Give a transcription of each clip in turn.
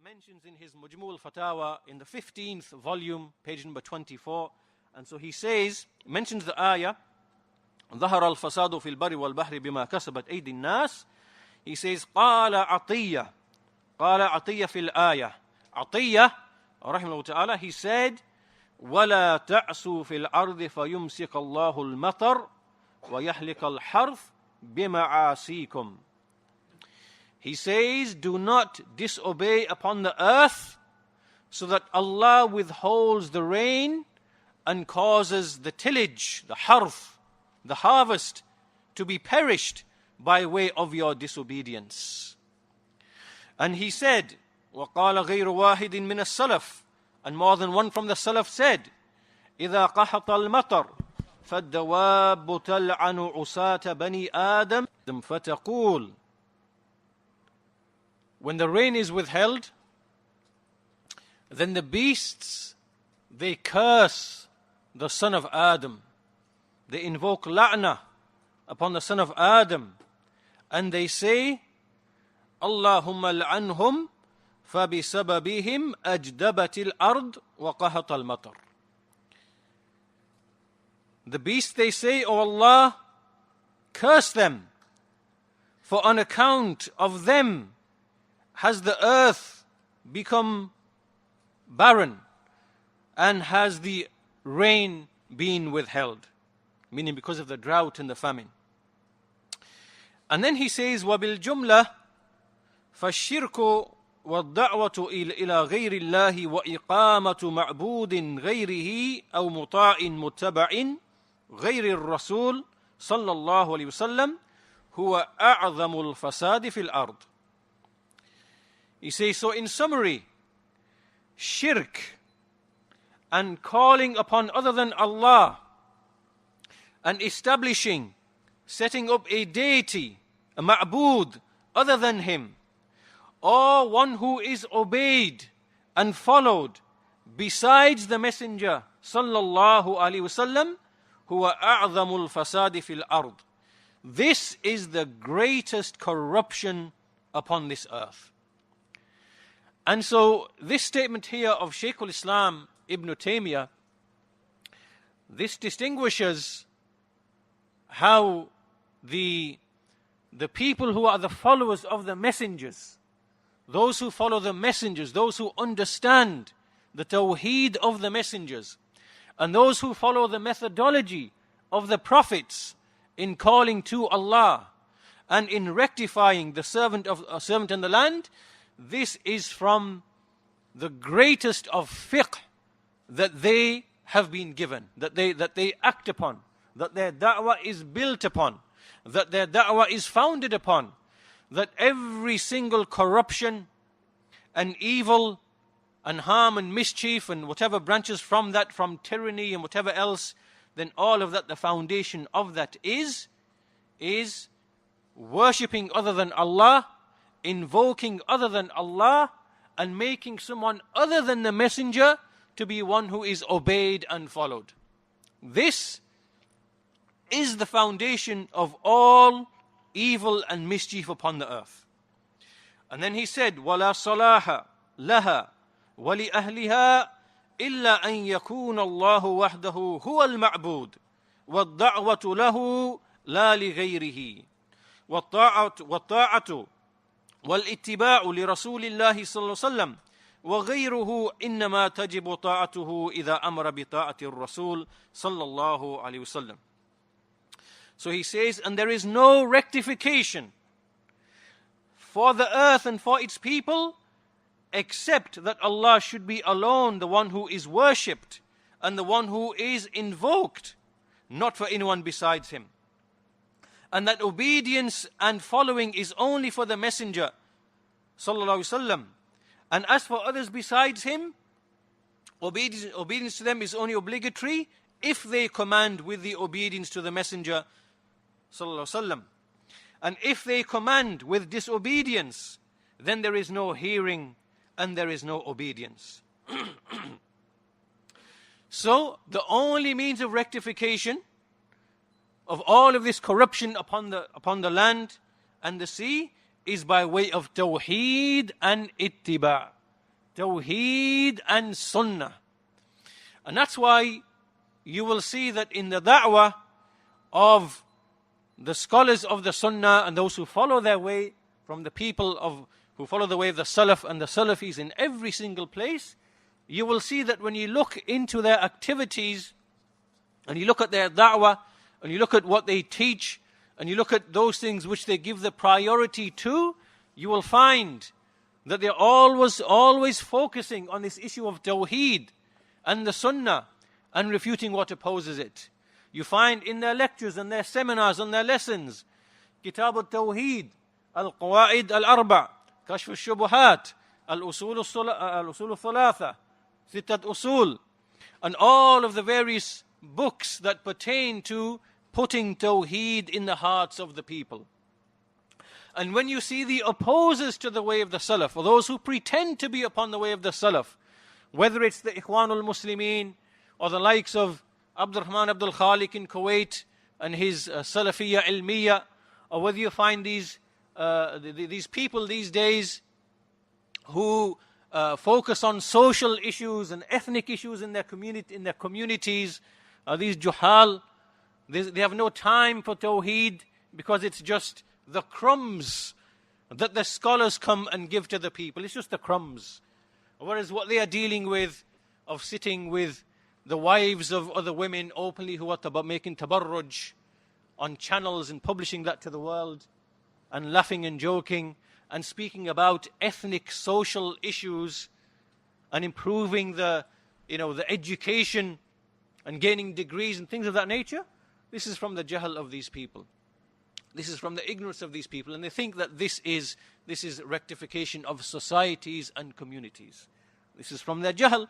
mentions in his Majmu' al-Fatawa in the 15th volume, page number 24. And so he says, mentions the ayah, ظهر الفساد في البر والبحر بما كسبت أيدي الناس. He says, قال عطية في الآية. عطية, رحمه الله تعالى, he said, ولا تعسوا في الأرض فيمسك الله المطر ويحلق الحرث بمعاصيكم. He says, do not disobey upon the earth so that Allah withholds the rain and causes the tillage, the harth, the harvest, to be perished by way of your disobedience. And he said, وَقَالَ غَيْرُ وَاحِدٍ مِّنَ السَّلَفِ, and more than one from the Salaf said, إِذَا قَحَطَ الْمَطَرُ فَالدَّوَابُ تَلْعَنُ عُسَاةَ بَنِي آدَمَ فَتَقُولُ. When the rain is withheld, then the beasts, they curse the son of Adam. They invoke la'na upon the son of Adam. And they say, Allahumma al'anhum فَبِسَبَبِهِمْ أَجْدَبَتِ الْأَرْضِ وَقَهَطَ الْمَطَرِ. The beasts, they say, O Allah, curse them, for on account of them has the earth become barren and has the rain been withheld, meaning because of the drought and the famine. And then he says, وَبِالْجُمْلَةِ فَالشِّرْكُ وَالدَّعْوَةُ إِلَى غَيْرِ اللَّهِ وَإِقَامَةُ مَعْبُودٍ غَيْرِهِ أَوْ مُطَاعٍ مُتَّبَعٍ غَيْرِ الرَّسُولِ صلى الله عليه وسلم هو أعظم الفساد في الأرض. He says, so in summary, shirk and calling upon other than Allah and establishing, setting up a deity, a ma'bud, other than Him, or one who is obeyed and followed besides the Messenger sallallahu alaihi wasallam, huwa a'zamul fasadi fil ard. This is the greatest corruption upon this earth. And so this statement here of Shaykh al-Islam Ibn Taymiyyah, this distinguishes how the people who are the followers of the messengers, those who follow the messengers, those who understand the tawheed of the messengers, and those who follow the methodology of the prophets in calling to Allah and in rectifying the servant in the land, this is from the greatest of fiqh that they have been given, that they act upon, that their da'wah is built upon, that their da'wah is founded upon, that every single corruption and evil and harm and mischief and whatever branches from that, from tyranny and whatever else, then all of that, the foundation of that is worshipping other than Allah, invoking other than Allah, and making someone other than the messenger to be one who is obeyed and followed. This is the foundation of all evil and mischief upon the earth. And then he said, وَلَا صَلَاحَ لَهَا وَلِأَهْلِهَا إِلَّا أَن يَكُونَ اللَّهُ وَحْدَهُ هُوَ الْمَعْبُودُ وَالدَّعْوَةُ لَهُ لَا لِغَيْرِهِ وَالطَّاعَةُ والاتباع لرسول الله صلى الله عليه وسلم وغيره إنما تجب طاعته إذا أمر بطاعة الرسول صلى الله عليه وسلم. So he says, and there is no rectification for the earth and for its people except that Allah should be alone the one who is worshipped and the one who is invoked, not for anyone besides Him. And that obedience and following is only for the Messenger sallallahu alaihi wasallam. And as for others besides him, obedience to them is only obligatory if they command with the obedience to the Messenger sallallahu alaihi wasallam. And if they command with disobedience, then there is no hearing and there is no obedience. So the only means of rectification of all of this corruption upon the land and the sea is by way of tawheed and ittiba', Tawheed and Sunnah. And that's why you will see that in the da'wah of the scholars of the Sunnah and those who follow their way from the people who follow the way of the Salaf and the Salafis in every single place, you will see that when you look into their activities and you look at their da'wah and you look at what they teach and you look at those things which they give the priority to, you will find that they're always focusing on this issue of Tawheed and the Sunnah and refuting what opposes it. You find in their lectures and their seminars and their lessons, Kitab al-Tawheed, Al-Qawaid al-Arba', Kashf al-Shubuhat, Al-Usul al-Thalatha, Sittat Usul, and all of the various books that pertain to putting Tawheed in the hearts of the people. And when you see the opposers to the way of the Salaf, or those who pretend to be upon the way of the Salaf, whether it's the Ikhwanul Muslimin, or the likes of Abdurrahman Abdul Khaliq in Kuwait and his Salafiyya Ilmiya, or whether you find these people these days who focus on social issues and ethnic issues in their communities, these Juhal, they have no time for Tawheed because it's just the crumbs that the scholars come and give to the people. It's just the crumbs. Whereas what they are dealing with, of sitting with the wives of other women openly who are making tabarruj on channels and publishing that to the world and laughing and joking and speaking about ethnic social issues and improving the education and gaining degrees and things of that nature, this is from the jahl of these people. This is from the ignorance of these people, and they think that this is rectification of societies and communities. This is from their jahl.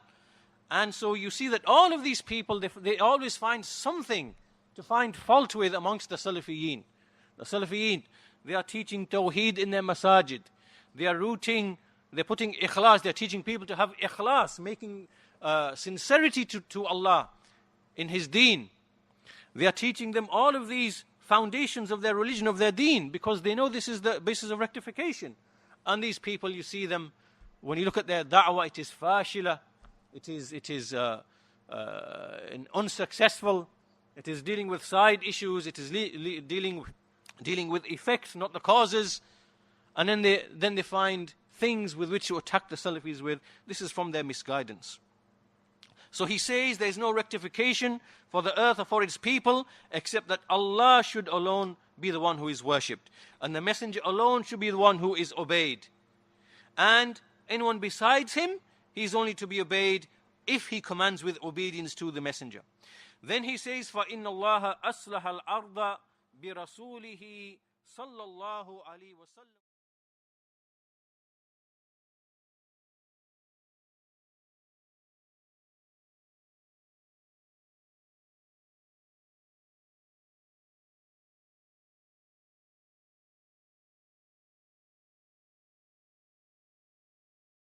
And so you see that all of these people, they always find something to find fault with amongst the Salafiyin. The Salafiyin, they are teaching Tawheed in their masajid. They're putting ikhlas, they're teaching people to have ikhlas, making sincerity to Allah in His deen. They are teaching them all of these foundations of their religion, of their deen, because they know this is the basis of rectification. And these people, you see them, when you look at their da'wah, it is fashila, it is unsuccessful, it is dealing with side issues, it is dealing with effects, not the causes. And then they find things with which to attack the Salafis with. This is from their misguidance. So he says there is no rectification for the earth or for its people except that Allah should alone be the one who is worshipped, and the Messenger alone should be the one who is obeyed. And anyone besides him, he is only to be obeyed if he commands with obedience to the Messenger. Then he says, فَإِنَّ اللَّهَ أَصْلَحَ الْأَرْضَ بِرَسُولِهِ صَلَّى اللَّهُ عَلَيْهِ وَسَلَّمَ.